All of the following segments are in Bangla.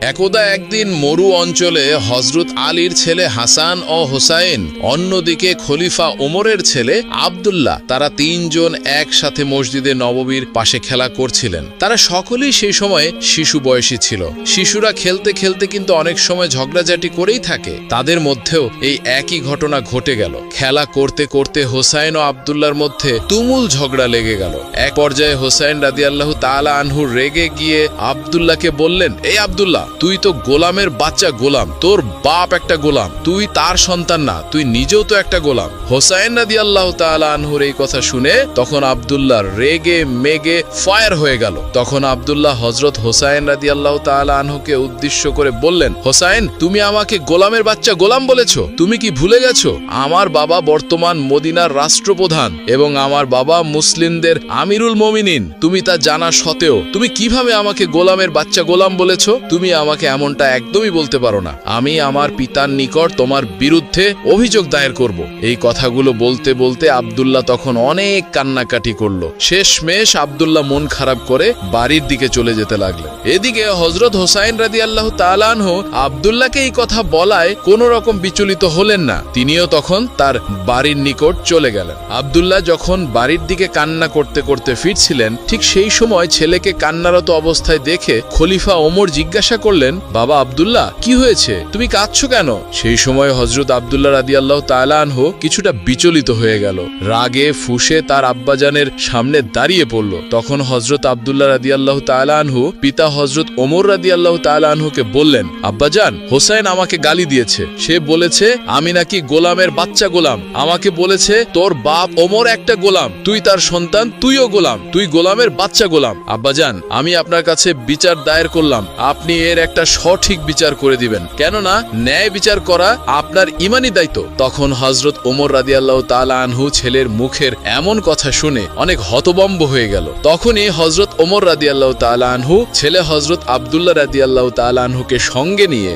একদা একদিন মরু অঞ্চলে হযরত আলীর ছেলে হাসান ও হোসাইন, অন্যদিকে খলিফা ওমরের ছেলে আব্দুল্লাহ, তারা তিনজন একসাথে মসজিদে নববীর পাশে খেলা করছিলেন। তারা সকলেই সেই সময় শিশু বয়সী ছিল। শিশুরা খেলতে খেলতে কিন্তু অনেক সময় ঝগড়াঝাটি করেই থাকে। তাদের মধ্যেও এই একই ঘটনা ঘটে গেল। খেলা করতে করতে হোসাইন ও আব্দুল্লাহর মধ্যে তুমুল ঝগড়া লেগে গেল। এক পর্যায়ে হোসাইন রাদিয়াল্লাহু তাআলা আনহু রেগে গিয়ে আব্দুল্লাহকে বললেন, এই আব্দুল্লাহ, তুই তো গোলামের বাচ্চা গোলাম, তোর বাপ একটা গোলাম, তুই তার সন্তান না, তুই নিজেও তো একটা গোলাম। হোসাইন রাদিয়াল্লাহু তাআলা আনহুর এই কথা শুনে তখন আব্দুল্লাহ রেগে মেগে ফায়ার হয়ে গেল। তখন আব্দুল্লাহ হযরত হোসাইন রাদিয়াল্লাহু তাআলা আনহুকে উদ্দেশ্য করে বললেন, হোসাইন, তুমি আমাকে গোলামের বাচ্চা গোলাম বলেছো? তুমি কি ভুলে গেছো আমার বাবা বর্তমান মদিনার রাষ্ট্রপ্রধান এবং আমার বাবা মুসলিমদের আমিরুল মুমিনিন? তুমি তা জানা সত্ত্বেও তুমি কিভাবে আমাকে গোলামের বাচ্চা গোলাম বলেছো? তুমি আমাকে এমনটা একদমই বলতে পারো না। আমি আমার পিতার নিকট তোমার বিরুদ্ধে অভিযোগ দায়ের করব। এই কথাগুলো বলতে বলতে আব্দুল্লাহ তখন অনেক কান্নাকাটি করলো। শেষমেশ আব্দুল্লাহ মন খারাপ করে বাড়ির দিকে চলে যেতে লাগলেন। এদিকে হযরত হোসাইন রাদিয়াল্লাহু তাআলা আনহু আব্দুল্লাহকে এই কথা বলায় কোনো রকম বিচলিত হলেন না। তিনিও তখন তার বাড়ির নিকট চলে গেলেন। আব্দুল্লাহ যখন বাড়ির দিকে কান্না করতে করতে ফিরছিলেন, ঠিক সেই সময় ছেলেকে কান্নারত অবস্থায় দেখে খলিফা ওমর জিজ্ঞাসা করলেন, বাবা আব্দুল্লাহ, কি হয়েছে? তুমি কাঁদছো কেন? সেই সময় হযরত আব্দুল্লাহ রাদিয়াল্লাহু তাআলা আনহু কিছুটা বিচলিত হয়ে গেল। রাগে ফুঁসে তার আব্বাজানের সামনে দাঁড়িয়ে পড়ল। তখন হযরত আব্দুল্লাহ রাদিয়াল্লাহু তাআলা আনহু পিতা হযরত ওমর রাদিয়াল্লাহু তাআলা আনহুকে বললেন, আব্বাজান, হোসাইন আমাকে গালি দিয়েছে। সে বলেছে আমি নাকি গোলামের বাচ্চা গোলাম। আমাকে বলেছে তোর বাপ ওমর একটা গোলাম, তুই তার সন্তান, তুইও গোলাম, তুই গোলামের বাচ্চা গোলাম। আব্বাজান, আমি আপনার কাছে বিচার দায়ের করলাম, আপনি এর একটা সঠিক বিচার করে দিবেন, কেননা ন্যায় বিচার করা আপনার ইমানি দায়িত্ব। তখন হযরত ওমর রাদিয়াল্লাহু তাআলা আনহু ছেলের মুখের এমন কথা শুনে অনেক হতভম্ব হয়ে গেল। তখনই হযরত ওমর রাদিয়াল্লাহু তাআলা আনহু ছেলে হযরত আব্দুল্লাহ রাদিয়াল্লাহু তাআলা আনহুকে সঙ্গে নিয়ে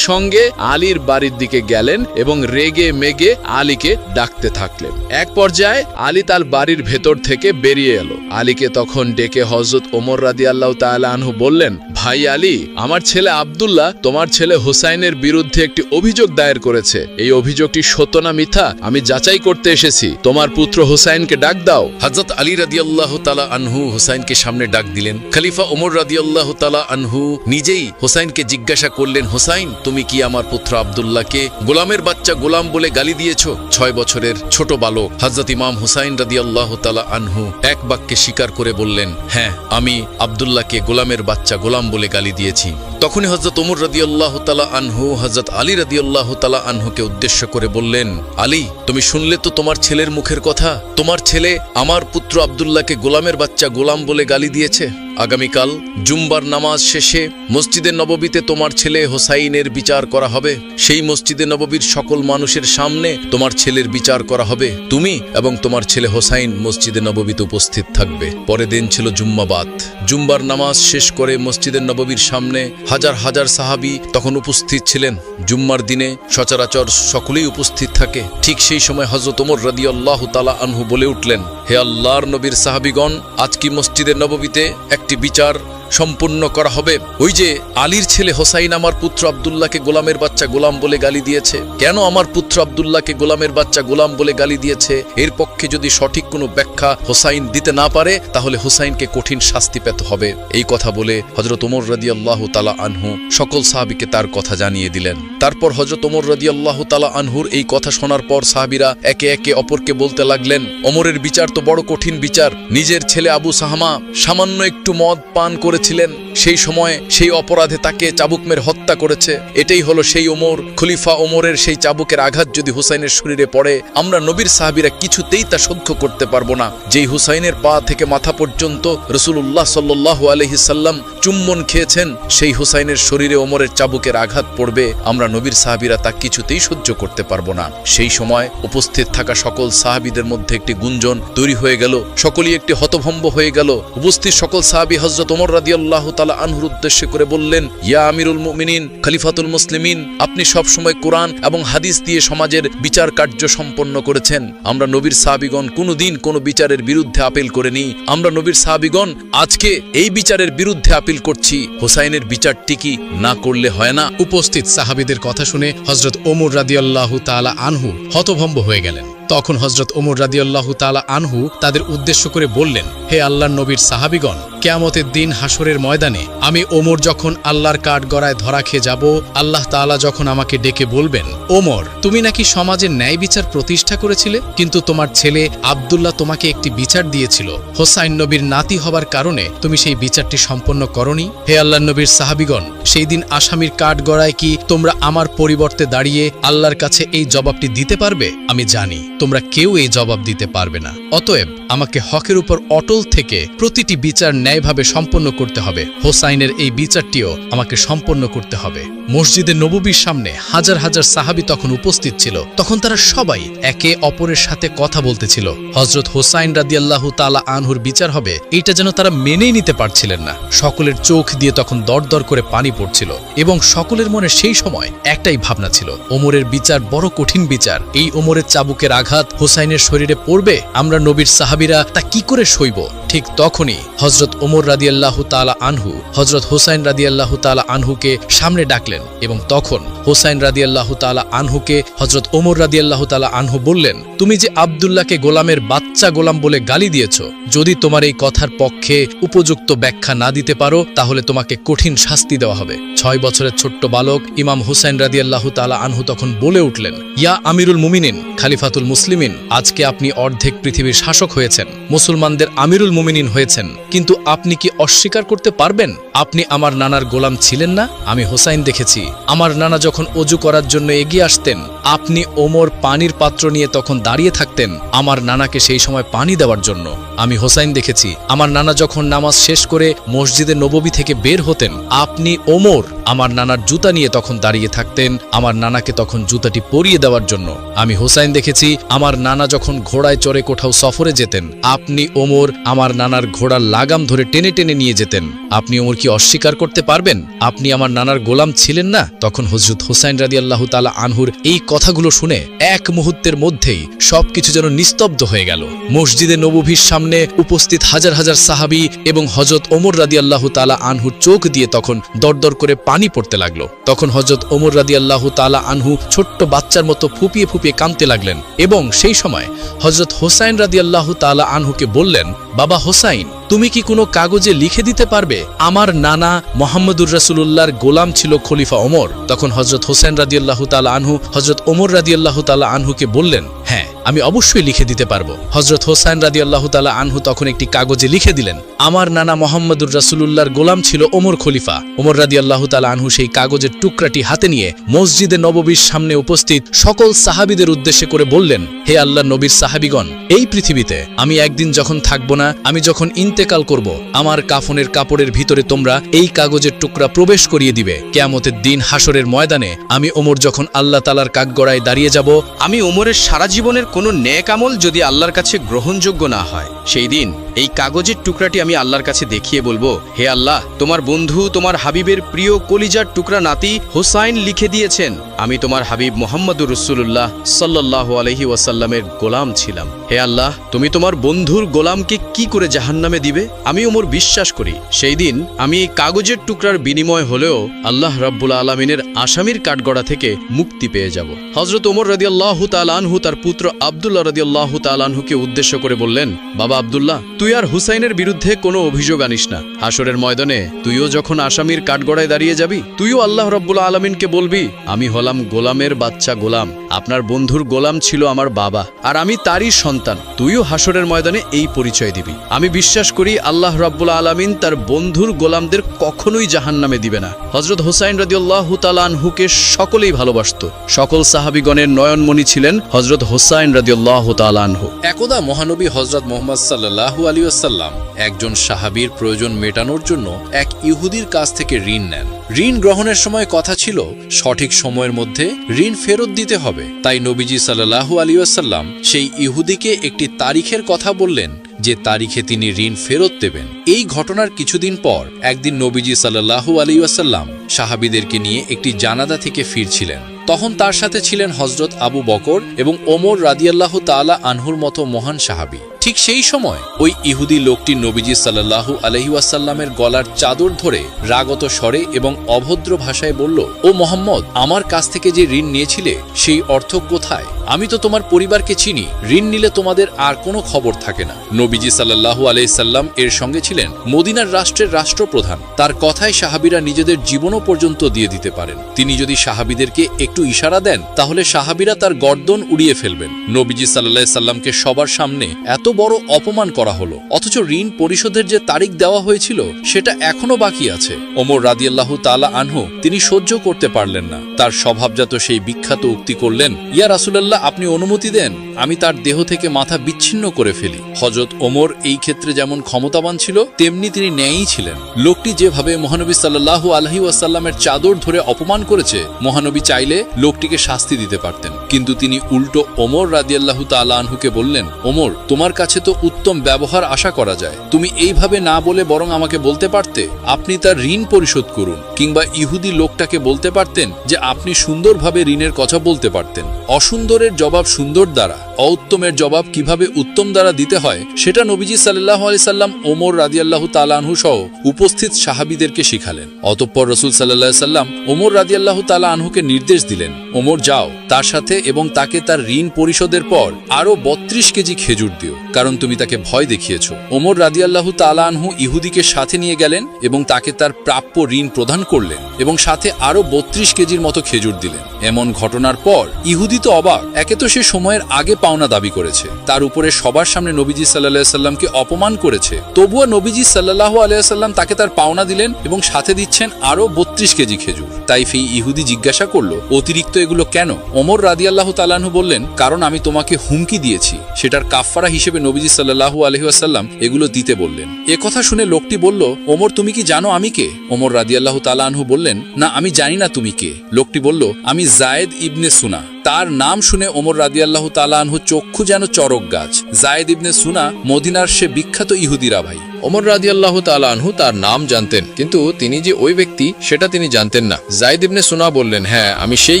সঙ্গে আলীর বাড়ির দিকে গেলেন এবং রেগে মেগে আলীকে ডাকতে থাকলেন। এক পর্যায়ে আলী তার বাড়ির ভেতর থেকে বেরিয়ে এলো। আলীকে তখন ডেকে হযরত ওমর রাদিয়াল্লাহু তাআলা আনহু বললেন, ভাই আলী, আমার ছেলে আব্দুল্লাহ তোমার ছেলে হোসাইনের বিরুদ্ধে একটি অভিযোগ দায়ের করেছে। এই অভিযোগটি সত্য না মিথ্যা আমি যাচাই করতে এসেছি। তোমার পুত্র হোসাইনকে ডাক দাও। হযরত আলী রাদিয়াল্লাহু তাআলা আনহু হোসাইনকে সামনে ডাক দিলেন। খলিফা ওমর রাদিয়াল্লাহু তাআলা আনহু নিজেই হোসাইনকে জিজ্ঞাসা করলেন, হোসাইন, তুমি কি আমার পুত্র আব্দুল্লাহকে গোলামের বাচ্চা গোলাম বলে গালি দিয়েছো? 6 বছরের ছোট বালক হযরত ইমাম হোসাইন রাদিয়াল্লাহু তাআলা আনহু এক বাক্যে স্বীকার করে বললেন, হ্যাঁ, আমি আব্দুল্লাহকে গোলামের বাচ্চা গোলাম বলে গালি দিয়েছি। তখনই হযরত ওমর রাদিয়াল্লাহু তাআলা আনহু হযরত আলী রাদিয়াল্লাহু তাআলা আনহুকে উদ্দেশ্য করে বললেন, আলী, তুমি শুনলে তো তোমার ছেলের মুখের কথা। তোমার ছেলে আমার পুত্র আব্দুল্লাহকে গোলামের বাচ্চা গোলাম বলে গালি দিয়েছে। আগামীকাল জুম্বার নামাজ শেষে মসজিদে নববীতে তোমার ছেলে হোসাইনের বিচার করা হবে। সেই মসজিদে নববীর সকল মানুষের সামনে তোমার ছেলের বিচার করা হবে। তুমি এবং তোমার ছেলে হোসাইন মসজিদে নববীতে উপস্থিত থাকবে। পরের দিন ছিল জুম্মাবাত। জুম্বার নামাজ শেষ করে মসজিদের নববীর সামনে হাজার হাজার সাহাবী তখন উপস্থিত ছিলেন। জুম্মার দিনে সচরাচর সকলেই উপস্থিত থাকে। ঠিক সেই সময় হযরত ওমর রাদিয়াল্লাহু তাআলা আনহু বলে উঠলেন, হে আল্লাহর নবীর সাহাবীগণ, আজ কি মসজিদের নববীতে একটি বিচার সম্পূর্ণ করা হবে। ওই যে আলীর ছেলে হোসাইন আমার পুত্র আব্দুল্লাহকে গোলামের বাচ্চা গোলাম বলে গালি দিয়েছে। কেন আমার পুত্র আব্দুল্লাহকে গোলামের বাচ্চা গোলাম বলে গালি দিয়েছে, এর পক্ষে যদি সঠিক কোনো ব্যাখ্যা হোসাইন দিতে না পারে, তাহলে হোসাইনকে কঠিন শাস্তি পেতে হবে। এই কথা বলে হযরত ওমর রাদিয়াল্লাহু তাআলা আনহু সকল সাহাবীকে তার কথা জানিয়ে দিলেন। তারপর হযরত ওমর রাদিয়াল্লাহু তাআলা আনহুর এই কথা শোনার পর সাহাবীরা একে একে অপরকে বলতে লাগলেন, ওমরের বিচার তো বড় কঠিন বিচার। নিজের ছেলে আবু সাহামা সামান্য একটু মদ পান করে ছিলেন, সেই সময় সেই অপরাধে তাকে চাবুক মেরে হত্যা করেছে। এটাই হলো সেই ওমর। খলিফা ওমরের সেই চাবুকের আঘাত যদি হুসাইনের শরীরে পড়ে, আমরা নবীর সাহাবীরা কিছুতেই তা সহ্য করতে পারবো না। যেই হুসাইনের পা থেকে মাথা পর্যন্ত রাসূলুল্লাহ সাল্লাল্লাহু আলাইহি সাল্লাম চুম্বন খেয়েছেন, সেই হুসাইনের শরীরে ওমরের চাবুকের আঘাত পড়বে, আমরা নবীর সাহাবীরা তা কিছুতেই সহ্য করতে পারবো না। সেই সময় উপস্থিত থাকা সকল সাহাবীদের মধ্যে একটি গুঞ্জন তৈরি হয়ে গেল। সকলেই একটি হতভম্ব হয়ে গেল। উপস্থিত সকল সাহাবী সাহাবী হযরত ওমর রাদিয়াল্লাহু তাআলা আনহুর উদ্দেশ্য করে বললেন, ইয়া আমিরুল মুমিনিন, খলিফাতুল মুসলিমিন, আপনি সব সময় কোরআন এবং হাদিস দিয়ে সমাজের বিচার কার্য সম্পন্ন করেছেন। আমরা নবীর সাহাবীগণ কোনোদিন কোনো বিচারের বিরুদ্ধে আপিল করেনি। আমরা নবীর সাহাবীগণ আজকে এই বিচারের বিরুদ্ধে আপিল করছি। হোসাইনের বিচারটি কি না করলে হয় না? উপস্থিত সাহাবীদের কথা শুনে হযরত ওমর রাদিয়াল্লাহু তাআলা আনহু হতভম্ব হয়ে গেলেন। তখন হযরত ওমর রাদিয়াল্লাহু তাআলা আনহু তাদের উদ্দেশ্য করে বললেন, হে আল্লাহর নবীর সাহাবীগণ, কিয়ামতের দিন হাসরের ময়দানে আমি ওমর যখন আল্লাহর কাঠগড়ায় ধরা খেয়ে যাব, আল্লাহ তাআলা যখন আমাকে ডেকে বলবেন, ওমর, তুমি নাকি সমাজের ন্যায় বিচার প্রতিষ্ঠা করেছিলে, কিন্তু তোমার ছেলে আব্দুল্লাহ তোমাকে একটি বিচার দিয়েছিল। হোসাইন নবীর নাতি হবার কারণে তুমি সেই বিচারটি সম্পন্ন করনি। হে আল্লাহর নবীর সাহাবীগণ, সেই দিন আসামির কাঠগড়ায় কি তোমরা আমার পরিবর্তে দাঁড়িয়ে আল্লাহর কাছে এই জবাবটি দিতে পারবে? আমি জানি তোমরা কেউ এই জবাব দিতে পারবে না। অতএব আমাকে হকের উপর অটল থেকে প্রতিটি বিচার ন্যায়ভাবে সম্পন্ন করতে হবে। হোসাইনের এই বিচারটিও আমাকে সম্পন্ন করতে হবে। মসজিদে নববীর সামনে হাজার হাজার সাহাবী তখন উপস্থিত ছিল। তখন তারা সবাই একে অপরের সাথে কথা বলতেছিল। হযরত হোসাইন রাদিয়াল্লাহু তাআলা আনহুর বিচার হবে এইটা যেন তারা মেনেই নিতে পারছিলেন না। সকলের চোখ দিয়ে তখন দরদর করে পানি পড়ছিল এবং সকলের মনে সেই সময় একটাই ভাবনা ছিল, ওমরের বিচার বড় কঠিন বিচার। এই ওমরের চাবুকের আঘাত হোসাইনের শরীরে পড়বে, আমরা নবীর সাহাবীরা তা কি করে সইব? ঠিক তখনই হযরত ওমর রাদিয়াল্লাহু তাআলা আনহু হযরত হোসাইন রাদিয়াল্লাহু তাআলা আনহুকে সামনে ডাকলেন এবং তখন হোসাইন রাদিয়াল্লাহু তাআলা আনহুকে হযরত ওমর রাদিয়াল্লাহু তাআলা আনহু বললেন, তুমি যে আব্দুল্লাহকে গোলামের বাচ্চা গোলাম বলে গালি দিয়েছ, যদি তোমার এই কথার পক্ষে উপযুক্ত ব্যাখ্যা না দিতে পারো তাহলে তোমাকে কঠিন শাস্তি দেওয়া হবে। 6 বছরের ছোট্ট বালক ইমাম হোসাইন রাদিয়াল্লাহু তাআলা আনহু তখন বলে উঠলেন, ইয়া আমিরুল মুমিনিন, খলিফাতুল মুসলিমিন, আজকে আপনি অর্ধেক পৃথিবীর শাসক হয়েছেন, মুসলমানদের আমিরুল মুমিনিন হয়েছেন, কিন্তু আপনি কি অস্বীকার করতে পারবেন আপনি আমার নানার গোলাম ছিলেন না? আমি হোসাইন দেখেছি, আমার নানা যখন অজু করার জন্য এগিয়ে আসতেন, আপনি ওমর পানির পাত্র নিয়ে তখন দাঁড়িয়ে থাকতেন আমার নানাকে সেই সময় পানি দেওয়ার জন্য। আমি হোসাইন দেখেছি, আমার নানা যখন নামাজ শেষ করে মসজিদে নববী থেকে বের হতেন, আপনি ওমর আমার নানার জুতা নিয়ে তখন দাঁড়িয়ে থাকতেন আমার নানাকে তখন জুতাটি পরিয়ে দেওয়ার জন্য। আমি হোসাইন দেখেছি, আমার নানা যখন ঘোড়ায় চড়ে কোথাও সফরে যেতেন, আপনি ওমর আমার নানার ঘোড়ার লাগাম ধরে টেনে টেনে নিয়ে যেতেন। আপনি ওমর কি অস্বীকার করতে পারবেন আপনি আমার নানার গোলাম ছিলেন না? তখন হযরত হোসাইন রাদিয়াল্লাহু তাআলা আনহুর এই কথাগুলো শুনে এক মুহূর্তের মধ্যেই সবকিছু যেন নিস্তব্ধ হয়ে গেল। মসজিদে নববীর সামনে উপস্থিত হাজার হাজার সাহাবী এবং হযরত ওমর রাদিয়াল্লাহু তাআলা আনহুর চোখ দিয়ে তখন দরদর করে পানি পড়তে লাগলো। তখন হযরত ওমর রাদিয়াল্লাহু তাআলা আনহু ছোট্ট বাচ্চার মতো ফুপিয়ে ফুপিয়ে কাঁদতে লাগলেন এবং সেই সময় হযরত হোসাইন রাদিয়াল্লাহু তাআলা আনহুকে বললেন, বাবা হোসাইন, তুমি কি কোনো কাগজে লিখে দিতে পারবে আমার নানা মুহাম্মদুর রাসূলুল্লাহর গোলাম ছিল খলিফা ওমর? তখন হযরত হোসেন রাদিয়াল্লাহু তাআলা আনহু হযরত ওমর রাদিয়াল্লাহু তাআলা আনহুকে বললেন, হ্যাঁ, আমি অবশ্যই লিখে দিতে পারবো। হযরত হোসাইন রাদিয়াল্লাহু তাআলা আনহু তখন একটি কাগজে লিখে দিলেন, আমার নানা মুহাম্মদুর রাসূলুল্লাহর গোলাম ছিল ওমর খলিফা। ওমর রাদিয়াল্লাহু তাআলা আনহু সেই কাগজের টুকরাটি হাতে নিয়ে মসজিদে নববীর সামনে উপস্থিত সকল সাহাবীদের উদ্দেশ্যে করে বললেন, হে আল্লাহর নবীর সাহাবীগণ, এই পৃথিবীতে আমি একদিন যখন থাকব না, আমি যখন ইন্তেকাল করব, আমার কাফনের কাপড়ের ভিতরে তোমরা এই কাগজের টুকরা প্রবেশ করিয়ে দিবে। কিয়ামতের দিন হাসরের ময়দানে আমি ওমর যখন আল্লাহ তাআলার কাঠগড়ায় দাঁড়িয়ে যাব, আমি ওমরের সারা জীবনের কোনো নেক আমল যদি আল্লাহর কাছে গ্রহণযোগ্য না হয়, সেই দিন এই কাগজের টুকরাটি আমি আল্লাহর কাছে দেখিয়ে বলবো, হে আল্লাহ, তোমার বন্ধু তোমার হাবিবের প্রিয় কলিজার টুকরা নাতি হোসাইন লিখে দিয়েছেন, আমি তোমার হাবিব মুহাম্মদুর রাসূলুল্লাহ সাল্লাল্লাহু আলাইহি ওয়াসাল্লামের গোলাম ছিলাম। হে আল্লাহ, তুমি তোমার বন্ধুর গোলামকে কি করে জাহান্নামে দিবে? আমি ওমর বিশ্বাস করি সেই দিন আমি এই কাগজের টুকরার বিনিময় হলেও আল্লাহ রাব্বুল আলামিনের আসামির কাঠগড়া থেকে মুক্তি পেয়ে যাব। হযরত ওমর রাদিয়াল্লাহু তাআলা আনহু তার পুত্র আব্দুল্লাহ রাদিয়াল্লাহু তাআলা আনহুকে উদ্দেশ্য করে বললেন, বাবা আব্দুল্লাহ, তুই আর হুসাইনের বিরুদ্ধে কোনো অভিযোগ আনিস না। হাসরের ময়দানে তুইও যখন আসামির কাঠগড়ায় দাঁড়িয়ে যাবি, তুইও আল্লাহ রাব্বুল আলামিনকে বলবি, আমি হলাম গোলামের বাচ্চা গোলাম, আপনার বন্ধুর গোলাম ছিল আমার বাবা, আর আমি তারই সন্তান। তুইও হাসরের ময়দানে এই পরিচয় দিবি। আমি বিশ্বাস করি আল্লাহ রাব্বুল আলামিন তার বন্ধুর গোলামদের কখনোই জাহান্নামে দিবে না। হযরত হোসাইন রাদিয়াল্লাহু তাআলা আনহুকে সকলেই ভালোবাসত। সকল সাহাবীগণের নয়নমণি ছিলেন হযরত হোসাইন রাদিয়াল্লাহু তাআলা আনহু। একদা মহানবী হযরত মুহাম্মদ সাল্লাল্লাহু আলাইহি ওয়াসাল্লাম একজন সাহাবীর প্রয়োজন মেটানোর জন্য এক ইহুদির কাছ থেকে ঋণ নেন। ঋণ গ্রহণের সময় কথা ছিল সঠিক সময়ের মধ্যে ঋণ ফেরত দিতে হবে। তাই নবীজি সাল্লাল্লাহু আলাইহি ওয়াসাল্লাম সেই ইহুদিকে একটি তারিখের কথা বললেন যে তারিখে তিনি ঋণ ফেরত দেবেন। এই ঘটনার কিছুদিন পর একদিন নবীজি সাল্লাল্লাহু আলাইহি ওয়াসাল্লাম সাহাবীদেরকে নিয়ে একটি জানাজা থেকে ফিরছিলেন। তখন তার সাথে ছিলেন হযরত আবু বকর এবং ওমর রাদিয়াল্লাহু তাআলা আনহুর মতো মহান সাহাবী। ঠিক সেই সময় ওই ইহুদি লোকটি নবীজি সাল্লাল্লাহু আলাইহি ওয়াসাল্লামের গলার চাদর ধরে রাগত স্বরে এবং অভদ্র ভাষায় বলল, ও মুহাম্মদ, আমার কাছ থেকে যে ঋণ নিয়েছিলে সেই অর্থ কোথায়? আমি তো তোমার পরিবারকে চিনি, ঋণ নিলে তোমাদের আর কোনো খবর থাকে না। নবীজি সাল্লাল্লাহু আলাইহি সাল্লাম এর সঙ্গে ছিলেন মদিনার রাষ্ট্রের রাষ্ট্রপ্রধান। তার কথায় সাহাবীরা নিজেদের জীবনও পর্যন্ত দিয়ে দিতে পারেন। তিনি যদি সাহাবীদেরকে একটু ইশারা দেন তাহলে সাহাবীরা তার গর্দন উড়িয়ে ফেলবেন। নবীজি সাল্লাল্লাহু আলাইহি সাল্লামকে সবার সামনে এত বড় অপমান করা হলো, অথচ ঋণ পরিশোধের যে তারিখ দেওয়া হয়েছিল সেটা এখনো বাকি আছে। ওমর রাদিয়াল্লাহু তাআলা আনহু তিনি সহ্য করতে পারলেন না। তার স্বভাবজাত সেই বিখ্যাত উক্তি করলেন, ইয়া রাসূলুল্লাহ, আপনি অনুমতি দেন আমি তার দেহ থেকে মাথা বিচ্ছিন্ন করে ফেলি। হযরত ওমর এই ক্ষেত্রে যেমন ক্ষমতাবান ছিল তেমনি তিনি ন্যায়ী ছিলেন। লোকটি যেভাবে মহানবী সাল্লাল্লাহু আলাইহি ওয়াসাল্লামের চাদর ধরে অপমান করেছে, মহানবী চাইলে লোকটিকে শাস্তি দিতে পারতেন, কিন্তু তিনি উল্টো ওমর রাদিয়াল্লাহু তাআলা আনহুকে বললেন, ওমর, তোমার কাছে তো উত্তম ব্যবহার আশা করা যায়, তুমি এইভাবে না বলে বরং আমাকে বলতে পারতে আপনি তার ঋণ পরিশোধ করুন, কিংবা ইহুদি লোকটাকে বলতে পারতেন যে আপনি সুন্দরভাবে ঋণের কথা বলতে পারতেন। অসুন্দরের জবাব সুন্দর দ্বারা, অউত্তমের জবাব কিভাবে উত্তম দ্বারা দিতে হয় সেটা নবীজি সাল্লাল্লাহু আলাইহি সাল্লাম ওমর রাদিয়াল্লাহু তাআলা আনহু সহ উপস্থিত সাহাবীদেরকে শিখালেন। অতঃপর রাসূল সাল্লাল্লাহু আলাইহি সাল্লাম ওমর রাদিয়াল্লাহু তাআলা আনহুকে নির্দেশ দিলেন, ওমর যাও, তার সাথে এবং তাকে তার ঋণ পরিশোধের পর আরো 32 কেজি খেজুর দিও, কারণ তুমি তাকে ভয় দেখিয়েছো। ওমর রাদিয়াল্লাহু তাআলা আনহু ইহুদিকে সাথে নিয়ে গেলেন এবং তাকে তার প্রাপ্য ঋণ প্রদান করলেন এবং সাথে আরো 32 কেজির মতো খেজুর দিলেন। এমন ঘটনার পর ইহুদি তো অবাক, একে তো সে সময়ের আগে পাওনা দাবি করেছে, তার উপরে সবার সামনে নবীজি সাল্লাল্লাহু আলাইহি সাল্লামকে অপমান করেছে, তবুও নবীজি সাল্লাল্লাহু আলাইহি সাল্লাম তাকে তার পাওনা দিলেন এবং সাথে দিচ্ছেন আরো 32 কেজি খেজুর। তাই সেই ইহুদি জিজ্ঞাসা করলো, অতিরিক্ত এগুলো কেন? ওমর রাদিয়াল্লাহু তাআলা আনহু বললেন, কারণ আমি তোমাকে হুমকি দিয়েছি, সেটার কাফফারা হিসেবে নবীজি সাল্লাল্লাহু আলাইহি ওয়াসাল্লাম এগুলো দিতে বললেন। এ কথা শুনে লোকটি বলল, ওমর, তুমি কি জানো আমি কে? ওমর রাদিয়াল্লাহু তাআলা আনহু বললেন, না, আমি জানি না তুমি কে। লোকটি বলল, আমি যায়েদ ইবনে সুনা। তার নাম শুনে ওমর রাদিয়াল্লাহু তাআলা আনহু চক্ষু যেন চরক গাছ। যায়েদ ইবনে সুনা মদিনার সে বিখ্যাত ইহুদিরা ভাই। ওমর রাদিয়াল্লাহু তাআলা আনহু তার নাম জানতেন, কিন্তু তিনি যে ওই ব্যক্তি সেটা তিনি জানতেন না। যায়েদ ইবনে সুনা বললেন, হ্যাঁ, আমি সেই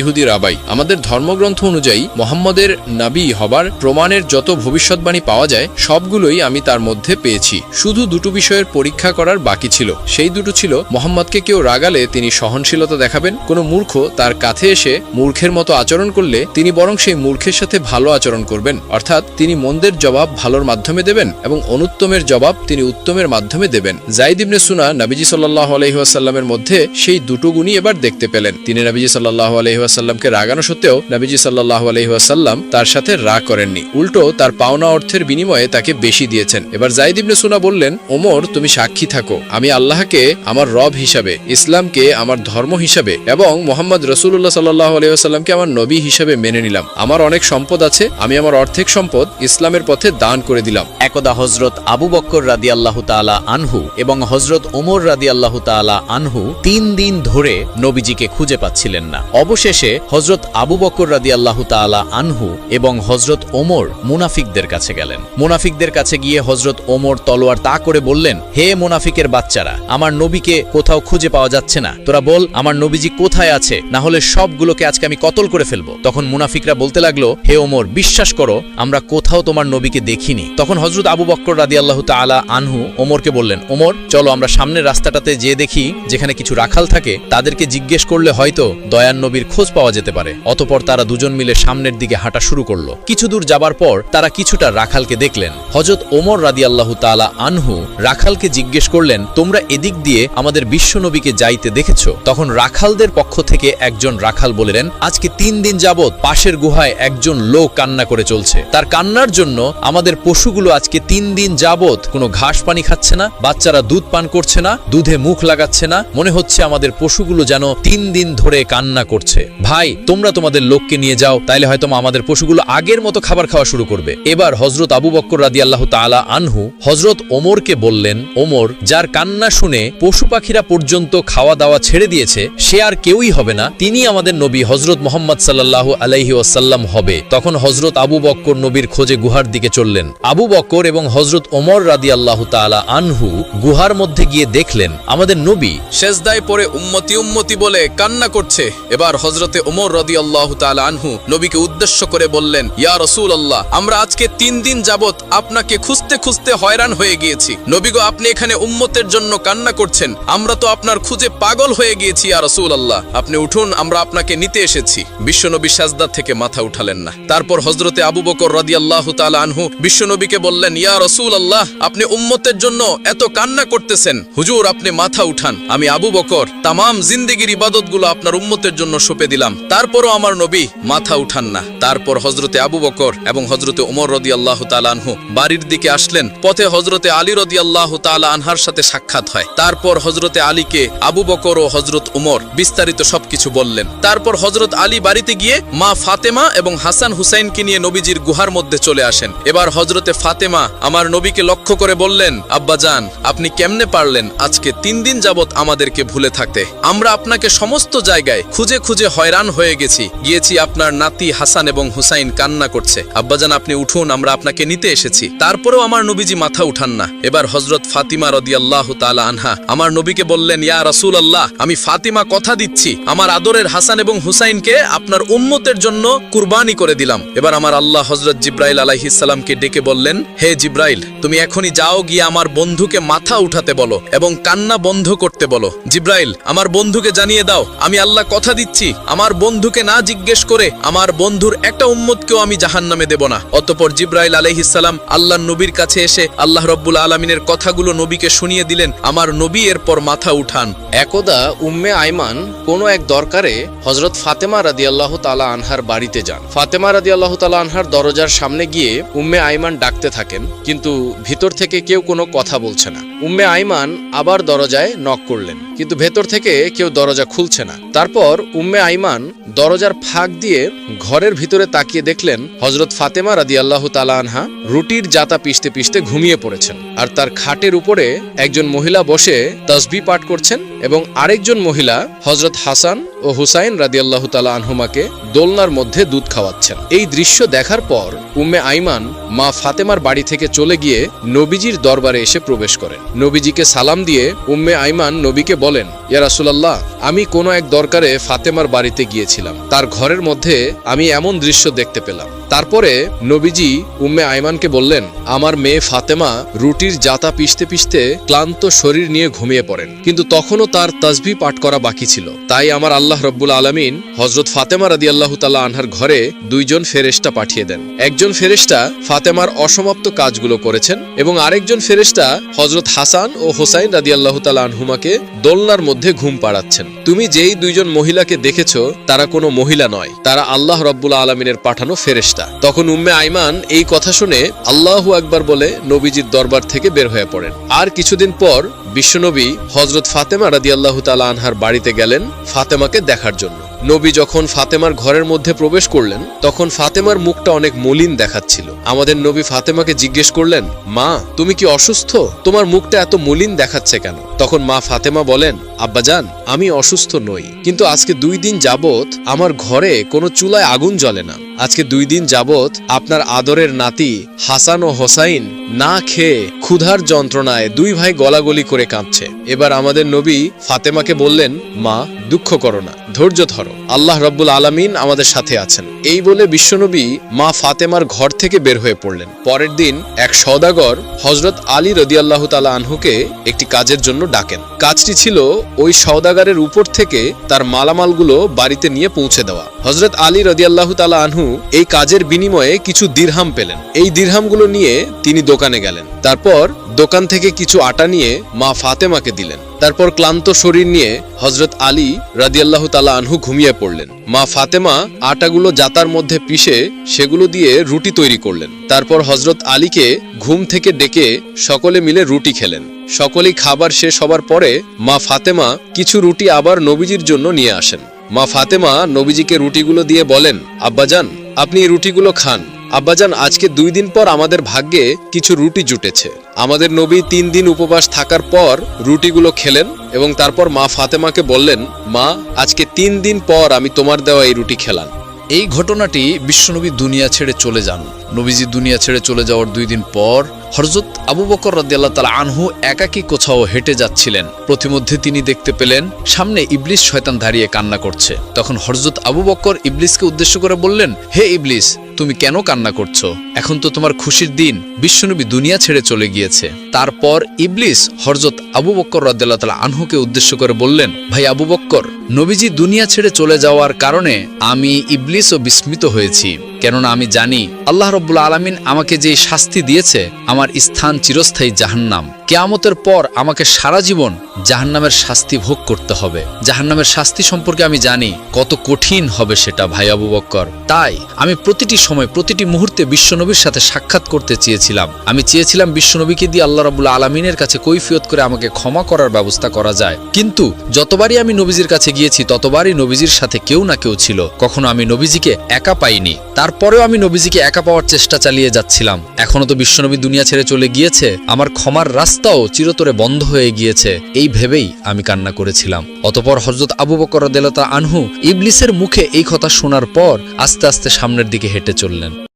ইহুদি রাবাই। আমাদের ধর্মগ্রন্থ অনুযায়ী মুহাম্মদের নবী হবার প্রমাণের যত ভবিষ্যৎবাণী পাওয়া যায় সবগুলোই আমি তার মধ্যে পেয়েছি। শুধু দুটো বিষয়ের পরীক্ষা করার বাকি ছিল। সেই দুটো ছিল, মুহাম্মদকে কেউ রাগালে তিনি সহনশীলতা দেখাবেন, কোনো মূর্খ তার কাছে এসে মূর্খের মতো আচরণ করলে তিনি বরং সেই মূর্খের সাথে ভালো আচরণ করবেন, অর্থাৎ তিনি মন্দের জবাব ভালোর মাধ্যমে দেবেন এবং অনুত্তমের জবাব তিনি উত্তমের মাধ্যমে দেবেন। যায়েদ ইবনে সুনা নবীজি সাল্লাল্লাহু আলাইহি ওয়াসাল্লামের মধ্যে সেই দুটো গুণই এবার দেখতে পেলেন। তিনি নবীজি সাল্লাল্লাহু আলাইহি ওয়াসাল্লামকে রাগানো সত্ত্বেও নবীজি সাল্লাল্লাহু আলাইহি ওয়াসাল্লাম তার সাথে রাগ করেননি, উল্টো তার পাওনা অর্থের বিনিময়ে তাকে বেশি দিয়েছেন। এবার যায়েদ ইবনে সুনা বললেন, ওমর, তুমি সাক্ষী থাকো, আমি আল্লাহকে আমার রব হিসাবে, ইসলামকে আমার ধর্ম হিসাবে এবং মুহাম্মদ রাসূলুল্লাহ সাল্লাল্লাহু আলাইহি ওয়াসাল্লামকে আমার নবী হিসাবে মেনে নিলাম। আমার অনেক সম্পদ আছে, আমি আমার অর্ধেক সম্পদ ইসলামের পথে দান করে দিলাম। একদা হযরত আবু বকর রাদিয়াল্লাহু তাআলা আনহু এবং হযরত ওমর রাদিয়াল্লাহু তাআলা আনহু 3 দিন ধরে নবীজিকে খুঁজে পাচ্ছিলেন না। অবশেষে হযরত আবু বকর রাদিয়াল্লাহু তাআলা আনহু এবং হযরত ওমর মুনাফিকদের কাছে গেলেন। মুনাফিকদের কাছে গিয়ে হযরত ওমর তলোয়ার তা করে বললেন, হে মুনাফিকের বাচ্চারা, আমার নবীকে কোথাও খুঁজে পাওয়া যাচ্ছে না, তোরা বল আমার নবীজি কোথায় আছে, না হলে সবগুলোকে আজকে আমি কতল করে ফেলবো। তখন মুনাফিকরা বলতে লাগলো, হে ওমর, বিশ্বাস করো আমরা কোথাও তোমার নবীকে দেখিনি। তখন হযরত আবু বকর রাদিয়াল্লাহু তাআলা আনহু ওমরকে বললেন, ওমর, চলো আমরা সামনের রাস্তাটাতে যে দেখি যেখানে কিছু রাখাল থাকে, তাদেরকে জিজ্ঞেস করলে হয়তো দয়ার নবীর খোঁজ পাওয়া যেতে পারে। অতঃপর তারা দুজন মিলে সামনের দিকে হাঁটা শুরু করলো। কিছু দূর যাবার পর তারা কিছুটা রাখালকে দেখলেন। হযরত ওমর রাদিয়াল্লাহু তাআলা আনহু রাখালকে জিজ্ঞেস করলেন, তোমরা এদিক দিয়ে আমাদের বিশ্ব নবীকে যাইতে দেখেছো? তখন রাখালদের পক্ষ থেকে একজন রাখাল বললেন, আজকে 3 দিন যাবত পাশের গুহায় একজন লোক কান্না করে চলছে। তার কান্নার জন্য আমাদের পশুগুলো আজকে 3 দিন যাবত কোনো ঘাস পানি খাচ্ছে না, বাচ্চারা দুধ পান করছে না, দুধে মুখ লাগাচ্ছে না, মনে হচ্ছে আমাদের পশুগুলো যেন 3 দিন ধরে কান্না করছে। ভাই, তোমরা তোমাদের লোককে নিয়ে যাও, তাইলে হয়তো আমাদের পশুগুলো আগের মতো খাবার খাওয়া শুরু করবে। এবার হযরত আবু বকর রাদিয়াল্লাহু তাআলা আনহু হযরত ওমরকে বললেন, ওমর, যার কান্না শুনে পশু পাখিরা পর্যন্ত খাওয়া দাওয়া ছেড়ে দিয়েছে, সে আর কেউই হবে না, তিনি আমাদের নবী হযরত মুহাম্মদ সাল্লাল্লাহু আলাইহি ওয়াসাল্লাম হবে। তখন হযরত আবু বকর নবীর খোঁজে গুহার দিকে চললেন। আবু বকর এবং হযরত ওমর রাদিয়াল্লাহু তাআলা আনহু গুহার মধ্যে গিয়ে দেখলেন আমাদের নবী সেজদায় পড়ে উম্মতি উম্মতি বলে কান্না করছে। এবার হযরতে ওমর রাদিয়াল্লাহু তাআলা আনহু নবীকে উদ্দেশ্য করে বললেন, ইয়া রাসূলুল্লাহ, আমরা আজকে 3 দিন যাবত আপনাকে খুঁজতে খুঁজতে হয়রান হয়ে গিয়েছি। নবী গো, আপনি এখানে উম্মতের জন্য কান্না করছেন, আমরা তো আপনার খুঁজে পাগল হয়ে গিয়েছি। ইয়া রাসূলুল্লাহ, আপনি উঠুন, আমরা আপনাকে নিতে এসেছি। বিশ্বনবী সাজদা থেকে মাথা উঠালেন না। তারপর হযরতে আবু বকর রাদিয়াল্লাহু তাআলা আনহু বিশ্বনবীকে বললেন, ইয়া রাসূলুল্লাহ, আপনি উম্মতের জন্য এত কান্না করতেছেন, হুজুর আপনি মাথা উঠান। আমি আবু বকর তামাম জিন্দেগীর ইবাদতগুলো আপনার উম্মতের জন্য সঁপে দিলাম, তারপরও আমার নবী মাথা উঠান না। তারপর হযরতে আবু বকর এবং হযরতে ওমর রাদিয়াল্লাহু তাআলা আনহু বাড়ির দিকে আসলেন। পথে হযরতে আলী রাদিয়াল্লাহু তাআলা আনহার সাথে সাক্ষাৎ হয়। তারপর হযরতে আলীকে আবু বকর ও হযরত ওমর বিস্তারিত সবকিছু বললেন। তারপর হযরত আলী বাড়িতে গিয়ে মা ফাতেমা এবং হাসান হুসাইনকে নিয়ে নবীজির গুহার মধ্যে চলে আসেন। এবার হযরতে ফাতেমা আমার নবীকে লক্ষ্য করে বললেন, আব্বাজান, আপনি কেমনে পারলেন আজকে 3 দিন যাবত আমাদেরকে ভুলে থাকতে? আমরা আপনাকে সমস্ত জায়গায় খুঁজে খুঁজে হয়রান হয়ে গিয়েছি আপনার নাতি হাসান এবং হুসাইন কান্না করছে। আব্বাজান, আপনি উঠুন, আমরা আপনাকে নিতে এসেছি। তারপরেও আমার নবীজি মাথা উঠান না। এবার হযরত ফাতিমা রাদিয়াল্লাহু তাআলা আনহা আমার নবীকে বললেন, ইয়া রাসূলুল্লাহ, আমি ফাতিমা কথা দিচ্ছি, আমার আদরের হাসান এবং হুসাইনকে আপনার উম্মতের জন্য কুরবানি করে দিলাম। এবার আমার আল্লাহ হযরত জিব্রাইল আলাইহিস সালামকে ডেকে বললেন, হে জিব্রাইল, তুমি এখনই যাও, গিয়ে আমার বন্ধুকে মাথা উঠাতে বলো এবং কান্না বন্ধ করতে বলো। জিব্রাইল, আমার বন্ধুকে জানিয়ে দাও, আমি আল্লাহ কথা দিচ্ছি, আমার বন্ধুকে না জিজ্ঞেস করে আমার বন্ধুর একটা উম্মতকেও আমি জাহান্নামে দেব না। অতঃপর জিব্রাইল আলাইহিস সালাম আল্লাহর নবীর কাছে এসে আল্লাহ রাব্বুল আলামিনের কথাগুলো নবীকে শুনিয়ে দিলেন। আমার নবী এরপর মাথা উঠান। একদা উম্মে আইমান কোনো এক দরকারে হযরত ফাতেমা রাদিয়াল্লাহু তাআলা আনহার বাড়িতে যান। ফাতেমা রাদিয়াল্লাহু তাআলা আনহার দরজার সামনে গিয়ে উম্মে আইমান ডাকতে থাকেন, কিন্তু ভিতর থেকে কেউ কোনো কথা বলছে না। উম্মে আইমান আবার দরজায় নক করলেন, কিন্তু ভেতর থেকে কেউ দরজা খুলছে না। তারপর উম্মে আইমান দরজার ফাঁক দিয়ে ঘরের ভিতরে তাকিয়ে দেখলেন হযরত ফাতেমা রাদিয়াল্লাহু তাআলা আনহা রুটির জাতা পিষতে পিষতে ঘুমিয়ে পড়েছেন, আর তার খাটের উপরে একজন মহিলা বসে তাসবিহ পাঠ করছেন এবং আরেকজন মহিলা হযরত হাসান ও হুসাইন রাদিয়াল্লাহু তাআলা আনহুমাকে দোলনার মধ্যে দুধ খাওয়াচ্ছেন। এই দৃশ্য দেখার পর উম্মে আইমান মা ফাতেমার বাড়ি থেকে চলে গিয়ে নবীজির দরবারে এসে প্রবেশ করেন। নবীজিকে সালাম দিয়ে উম্মে আইমান নবীকে বলেন, ইয়া রাসূলুল্লাহ, আমি কোনো এক দরকারে ফাতেমার বাড়িতে গিয়েছিলাম, তার ঘরের মধ্যে আমি এমন দৃশ্য দেখতে পেলাম। তারপরে নবীজি উম্মে আইমানকে বললেন, আমার মেয়ে ফাতেমা রুটির জাতা পিষতে পিষতে ক্লান্ত শরীর নিয়ে ঘুমিয়ে পড়েন, কিন্তু তখনও তার তাসবিহ পাঠ করা বাকি ছিল। তাই আমার আল্লাহ রাব্বুল আলামিন হযরত ফাতেমা রাদিয়াল্লাহু তাআলা আনহার ঘরে 2 জন ফেরেশতা পাঠিয়ে দেন। একজন ফেরেশতা ফাতেমার অসমাপ্ত কাজগুলো করেছেন এবং আরেকজন ফেরেশতা হযরত হাসান ও হুসাইন রাদিয়াল্লাহু তাআলা আনহুমাকে দোলনার মধ্যে ঘুম পাড়াচ্ছেন। তুমি যেই 2 জন মহিলাকে দেখেছো, তারা কোনো মহিলা নয়, তারা আল্লাহ রাব্বুল আলামিনের পাঠানো ফেরেশতা। তখন উম্মে আইমান এই কথা শুনে আল্লাহু আকবার বলে নবীজির দরবার থেকে বের হয়ে পড়েন। আর কিছুদিন পর বিশ্বনবী হযরত ফাতেমা রাদিয়াল্লাহু তাআলা আনহার বাড়িতে গেলেন ফাতেমাকে দেখার জন্য। নবী যখন ফাতেমার ঘরের মধ্যে প্রবেশ করলেন, তখন ফাতেমার মুখটা অনেক মলিন দেখাচ্ছিল। আমাদের নবী ফাতেমাকে জিজ্ঞেস করলেন, মা, তুমি কি অসুস্থ? তোমার মুখটা এত মলিন দেখাচ্ছে কেন? তখন মা ফাতেমা বলেন, আব্বাজান, আমি অসুস্থ নই, কিন্তু আজকে 2 দিন যাবত আমার ঘরে কোনো চুলায় আগুন জ্বলে না। আজকে 2 দিন যাবত আপনার আদরের নাতি হাসান ও হোসাইন না খেয়ে ক্ষুধার যন্ত্রণায় 2 ভাই গলাগলি করে কাঁদছে। এবার আমাদের নবী ফাতেমাকে বললেন, মা, দুঃখ করো না, ধৈর্য ধরো, আল্লাহ রাব্বুল আলামিন আমাদের সাথে আছেন। এই বলে বিশ্বনবী মা ফাতেমার ঘর থেকে বের হয়ে পড়লেন। পরের দিন এক সওদাগর হযরত আলী রাদিয়াল্লাহু তাআলা আনহুকে একটি কাজের জন্য ডাকেন। কাজটি ছিল ওই সওদাগরের উপর থেকে তার মালামালগুলো বাড়িতে নিয়ে পৌঁছে দেওয়া। হযরত আলী রাদিয়াল্লাহু তাআলা আনহু এই কাজের বিনিময়ে কিছু দিরহাম পেলেন। এই দিরহামগুলো নিয়ে তিনি দোকানে গেলেন। তারপর দোকান থেকে কিছু আটা নিয়ে মা ফাতেমাকে দিলেন। তারপর ক্লান্ত শরীর নিয়ে হযরত আলী রাদিয়াল্লাহু তাআলা আনহু ঘুমিয়ে পড়লেন। মা ফাতেমা আটাগুলো জাতার মধ্যে পিষে সেগুলো দিয়ে রুটি তৈরি করলেন। তারপর হযরত আলীকে ঘুম থেকে ডেকে সকলে মিলে রুটি খেলেন। সকলেই খাবার শেষ হবার পরে মা ফাতেমা কিছু রুটি আবার নবীজির জন্য নিয়ে আসেন। মা ফাতেমা নবীজিকে রুটিগুলো দিয়ে বলেন, আব্বাজান, আপনি এই রুটিগুলো খান। আব্বাজান, আজকে 2 দিন পর আমাদের ভাগ্যে কিছু রুটি জুটেছে। আমাদের নবী 3 দিন উপবাস থাকার পর রুটিগুলো খেলেন এবং তারপর মা ফাতেমাকে বললেন, মা, আজকে 3 দিন পর আমি তোমার দেওয়া এই রুটি খেলাম। এই ঘটনাটি বিশ্বনবী দুনিয়া ছেড়ে চলে যান। নবীজি দুনিয়া ছেড়ে চলে যাওয়ার 2 দিন পর হযরত আবু বকর রাদিয়াল্লাহু তাআলা আনহু একাকী কোথাও হেঁটে যাচ্ছিলেন। প্রতিমধ্যে তিনি দেখতে পেলেন সামনে ইবলিস শয়তান দাঁড়িয়ে কান্না করছে। তখন হযরত আবু বকর ইবলিসকে উদ্দেশ্য করে বললেন, হে ইবলিস, তুমি কেন কান্না করছো? এখন তো তোমার খুশির দিন, বিশ্বনবী দুনিয়া ছেড়ে চলে গিয়েছে। তারপর ইবলিস হযরত আবু বকর রাদিয়াল্লাহু তাআলা আনহুকে উদ্দেশ্য করে বললেন, ভাই আবু বকর, নবীজি দুনিয়া ছেড়ে চলে যাওয়ার কারণে আমি ইবলিসও বিস্মিত হয়েছি। কেননা আমি জানি আল্লাহ রাব্বুল আলামিন আমাকে যে শাস্তি দিয়েছে, আমার স্থান চিরস্থায়ী জাহান্নাম। কিয়ামতের পর আমাকে সারা জীবন জাহান্নামের শাস্তি ভোগ করতে হবে। জাহান্নামের শাস্তি সম্পর্কে আমি জানি কত কঠিন হবে সেটা, ভাই আবু বকর। তাই আমি প্রতিটি সময়, প্রতিটি মুহূর্তে বিশ্বনবীর সাথে সাক্ষাৎ করতে চেয়েছিলাম। আমি চেয়েছিলাম বিশ্বনবীকে দিয়ে আল্লাহ রাব্বুল আলামিনের কাছে কৈফিয়ত করে আমাকে ক্ষমা করার ব্যবস্থা করা যায়। কিন্তু যতবারই আমি নবীজির কাছে গিয়েছি ততবারই নবীজির সাথে কেউ না কেউ ছিল। কখনো আমি নবীজিকে একা পাইনি। তারপরেও আমি নবীজিকে একা পাওয়ার চেষ্টা চালিয়ে যাচ্ছিলাম। এখনো তো বিশ্বনবী দুনিয়া ছেড়ে চলে গিয়েছে, আমার ক্ষমার রাস্তাও চিরতরে বন্ধ হয়ে গিয়েছে, এই ভেবেই আমি কান্না করেছিলাম। অতঃপর হযরত আবু বকর রাদিয়াল্লাহু তাআলা আনহু ইবলিসের মুখে এই কথা শোনার পর আস্তে আস্তে সামনের দিকে হেঁটে চললেন।